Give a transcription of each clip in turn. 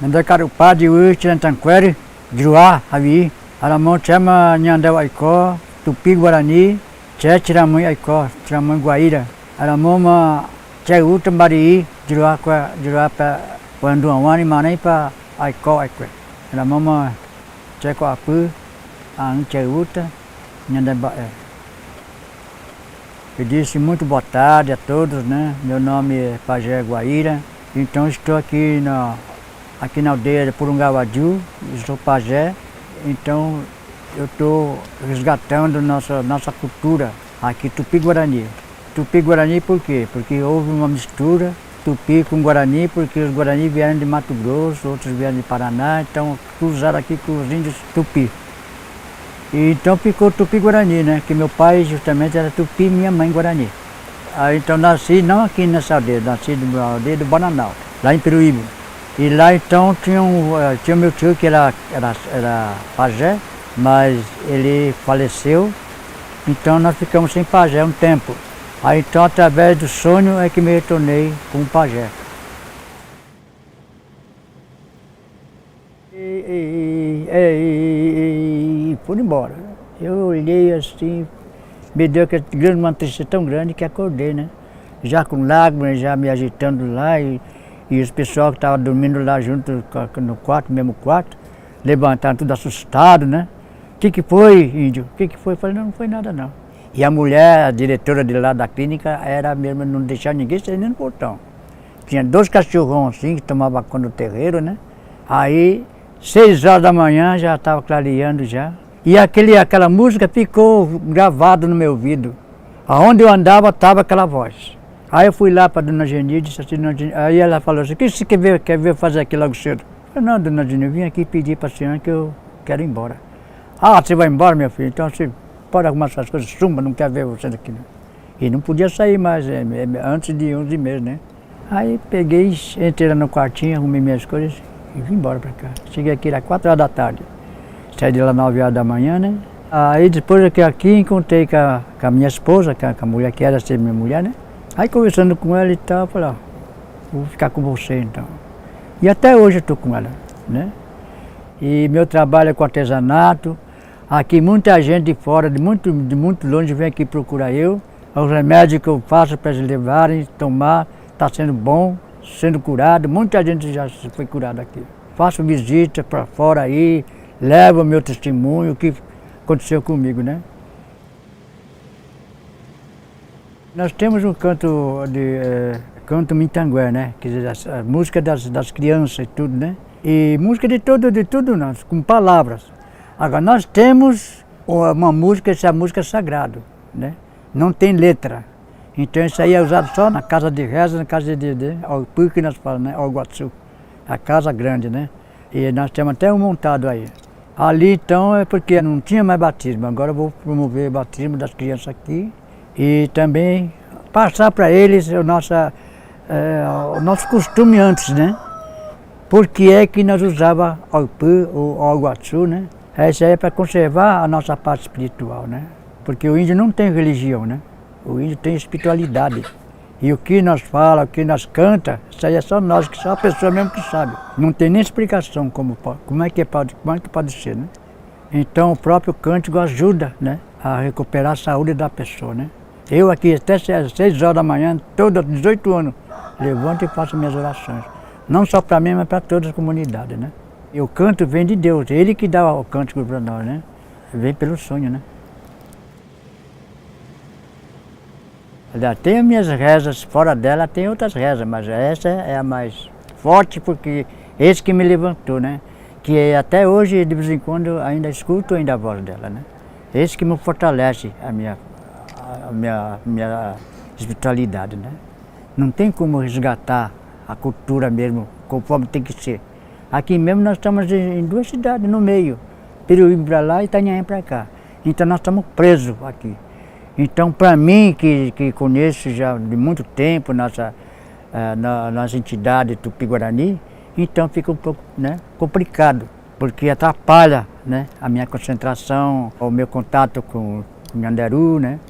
Nanda Carupá de Uchi, Antanquere, Juá, Avi, Aramão chama Nhandel Aicó, Tupi Guarani, Tché Tiramãe Aicó, Tiramãe Guaíra, Aramoma Tché Uta Marii, Juá para Panduamani, Manem para Aicó, Aicó. Aramoma Tché Coapu, An Tché Uta, Nhandel Baé. Eu disse muito boa tarde a todos, né? Meu nome é Pajé Guaíra, então estou aqui na aldeia de Purungawaju, sou pajé, então eu estou resgatando nossa cultura aqui, Tupi-Guarani. Tupi-Guarani por quê? Porque houve uma mistura Tupi com Guarani, porque os Guarani vieram de Mato Grosso, outros vieram de Paraná, então cruzaram aqui com os índios Tupi. E então ficou Tupi-Guarani, né? Que meu pai justamente era Tupi e minha mãe Guarani. Aí então nasci, não aqui nessa aldeia, nasci na aldeia do Bananal, lá em Peruíbe. E lá então tinha meu tio que era pajé, mas ele faleceu, então nós ficamos sem pajé um tempo. Aí então através do sonho é que me retornei como pajé. E fui embora. Eu olhei assim, me deu uma tristeza tão grande que acordei, né? Já com lágrimas, já me agitando lá. E os pessoal que estavam dormindo lá junto no quarto, mesmo quarto, levantaram tudo assustado, né? O que foi, índio? O que foi? Eu falei, não foi nada não. E a mulher, a diretora de lá da clínica, era mesmo, não deixava ninguém sair nem no portão. Tinha 2 cachorrões assim, que tomavam conta do terreiro, né? Aí, 6 horas da manhã, já estava clareando já. E aquela música ficou gravada no meu ouvido. Aonde eu andava, estava aquela voz. Aí eu fui lá para a dona Geni e disse assim, aí ela falou assim, o que você quer ver fazer aqui logo cedo? Eu falei, não, dona Geni, eu vim aqui pedir para a senhora que eu quero ir embora. Ah, você vai embora, meu filho? Então você pode arrumar suas coisas, suma, não quero ver você aqui. E não podia sair mais, antes de 11 meses, né? Aí peguei, entrei lá no quartinho, arrumei minhas coisas e vim embora para cá. Cheguei aqui às 4 horas da tarde. Saí de lá às 9 horas da manhã, né? Aí depois aqui encontrei com a minha esposa, com a mulher que era ser minha mulher, né? Aí conversando com ela e tal, eu falei, ó, vou ficar com você então. E até hoje eu estou com ela, né? E meu trabalho é com artesanato. Aqui muita gente de fora, de muito longe, vem aqui procurar eu. Os remédios que eu faço para eles levarem, tomar, está sendo bom, sendo curado. Muita gente já foi curada aqui. Faço visita para fora aí, levo o meu testemunho, o que aconteceu comigo, né? Nós temos um canto Mitangué, né? Quer dizer, a música das crianças e tudo, né? E música de tudo nós, com palavras. Agora, nós temos uma música, essa música é sagrada, né? Não tem letra. Então isso aí é usado só na casa de reza, na casa de Alpu, que nós falamos, né? Alguaçu, a casa grande, né? E nós temos até um montado aí. Ali então é porque não tinha mais batismo, agora eu vou promover o batismo das crianças aqui. E também passar para eles o nosso costume antes, né? Por que é que nós usava Alpu ou Alguaçu, né? Isso aí é para conservar a nossa parte espiritual, né? Porque o índio não tem religião, né? O índio tem espiritualidade. E o que nós fala, o que nós canta, isso aí é só nós, que só a pessoa mesmo que sabe. Não tem nem explicação como é que pode ser, né? Então o próprio cântico ajuda, né? A recuperar a saúde da pessoa, né? Eu aqui até 6 horas da manhã, todos 18 anos, levanto e faço minhas orações. Não só para mim, mas para toda a comunidade, né? E o canto vem de Deus, Ele que dá o cântico para nós, né? Vem pelo sonho, né? Tem as minhas rezas, fora dela tem outras rezas, mas essa é a mais forte porque esse que me levantou, né? Que até hoje, de vez em quando, ainda escuto ainda a voz dela, né? Esse que me fortalece a minha espiritualidade, né? Não tem como resgatar a cultura mesmo, conforme tem que ser. Aqui mesmo nós estamos em 2 cidades, no meio. Peruíbe para lá e Itanhaém para cá. Então nós estamos presos aqui. Então para mim, que conheço já de muito tempo nossa entidade Tupi-Guarani, então fica um pouco, né, complicado, porque atrapalha, né, a minha concentração, o meu contato com o Nhanderu, né?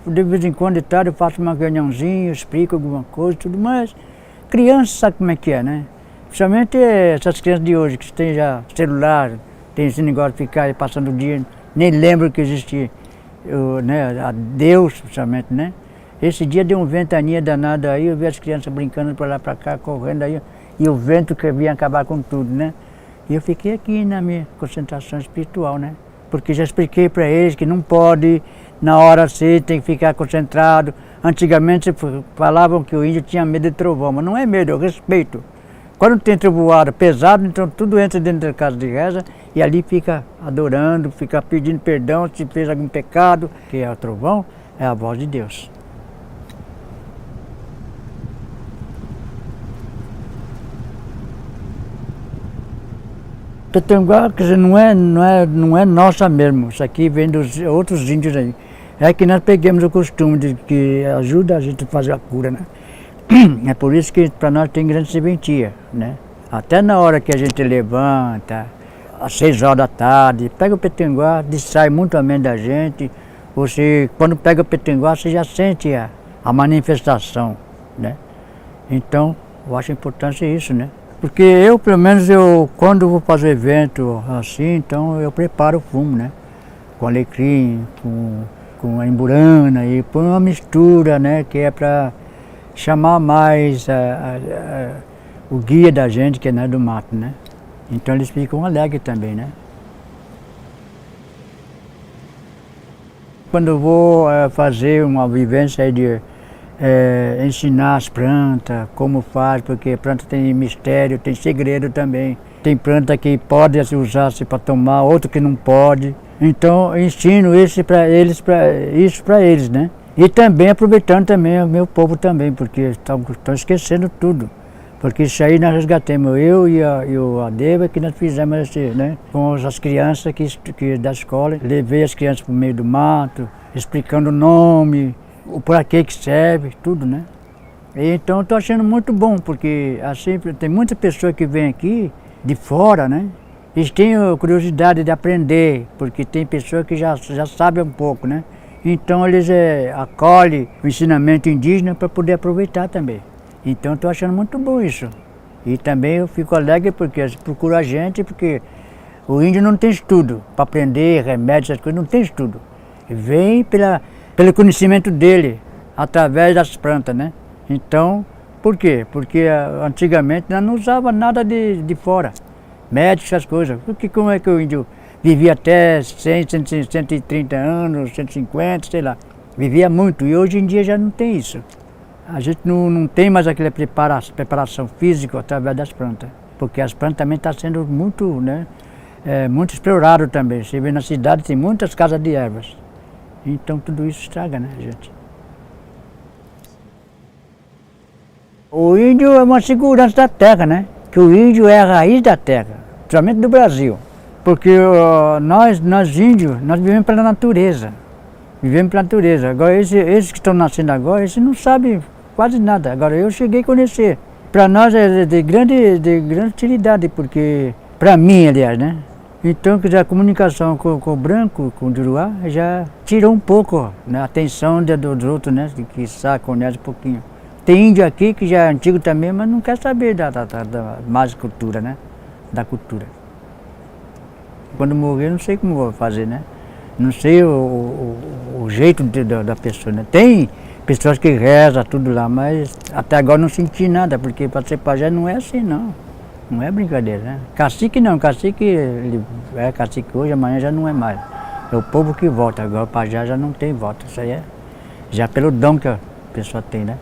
De vez em quando, de tarde, eu faço uma reuniãozinha, explico alguma coisa, tudo mais. Criança sabe como é que é, né? Principalmente essas crianças de hoje, que têm já celular, tem esse negócio de ficar aí passando o dia, nem lembram que existia, né, a Deus, principalmente, né? Esse dia deu um ventania danado aí, eu vi as crianças brincando para lá para cá, correndo aí, e o vento que vinha acabar com tudo, né? E eu fiquei aqui na minha concentração espiritual, né? Porque já expliquei para eles que não pode, na hora assim, tem que ficar concentrado. Antigamente falavam que o índio tinha medo de trovão, mas não é medo, é respeito. Quando tem trovoada pesado, então tudo entra dentro da casa de reza e ali fica adorando, fica pedindo perdão se fez algum pecado, que é o trovão, é a voz de Deus. Petanguá, quer dizer, não é nossa mesmo, isso aqui vem dos outros índios aí. É que nós pegamos o costume de que ajuda a gente a fazer a cura, né? É por isso que para nós tem grande serventia, né? Até na hora que a gente levanta, às 6 horas da tarde, pega o petanguá, distrai muito a mente da gente. Você, quando pega o petanguá, você já sente a manifestação, né? Então, eu acho importante isso, né? Porque eu, pelo menos, quando vou fazer evento assim, então eu preparo o fumo, né? Com alecrim, com a imburana e põe uma mistura, né? Que é para chamar mais o guia da gente, que não é do mato, né? Então eles ficam alegres também, né? Quando eu vou fazer uma vivência de ensinar as plantas, como faz, porque planta tem mistério, tem segredo também. Tem planta que pode usar para tomar, outra que não pode. Então eu ensino isso para eles, né? E também aproveitando também o meu povo também, porque estão esquecendo tudo. Porque isso aí nós resgatamos, eu e a Deva, que nós fizemos assim, né? Com as crianças que da escola, levei as crianças para o meio do mato, explicando o nome, o para que serve, tudo, né? E então estou achando muito bom, porque assim, tem muita pessoa que vem aqui de fora, né? Eles têm curiosidade de aprender, porque tem pessoas que já sabem um pouco, né? Então eles acolhem o ensinamento indígena para poder aproveitar também. Então estou achando muito bom isso. E também eu fico alegre porque eles procuram a gente, porque o índio não tem estudo para aprender remédios, essas coisas, não tem estudo. Vem pelo conhecimento dele, através das plantas, né? Então, por quê? Porque antigamente nós não usava nada de fora, médicos, essas coisas. Porque como é que o índio vivia até 100, 130 anos, 150, sei lá. Vivia muito e hoje em dia já não tem isso. A gente não tem mais aquela preparação física através das plantas, porque as plantas também estão sendo muito, né, muito explorado também. Você vê na cidade tem muitas casas de ervas, então tudo isso estraga, né, gente? O índio é uma segurança da terra, né? Que o índio é a raiz da terra, principalmente do Brasil. Porque nós índios, nós vivemos pela natureza. Vivemos pela natureza. Agora esses que estão nascendo agora, eles não sabem quase nada. Agora eu cheguei a conhecer. Para nós é de grande utilidade, porque, para mim aliás, né? Então quer dizer, a comunicação com o branco, com o Juruá, já tirou um pouco, né, a atenção dos outros, né? Que conhece um pouquinho. Tem índio aqui que já é antigo também, mas não quer saber da mais cultura, né? Da cultura. Quando morrer, não sei como vou fazer, né? Não sei o jeito da pessoa, né? Tem pessoas que rezam tudo lá, mas até agora não senti nada, porque para ser pajé não é assim, não. Não é brincadeira, né? Cacique não, cacique, ele é cacique hoje, amanhã já não é mais. É o povo que volta, agora o pajé já não tem volta. Isso aí é já pelo dom que a pessoa tem, né?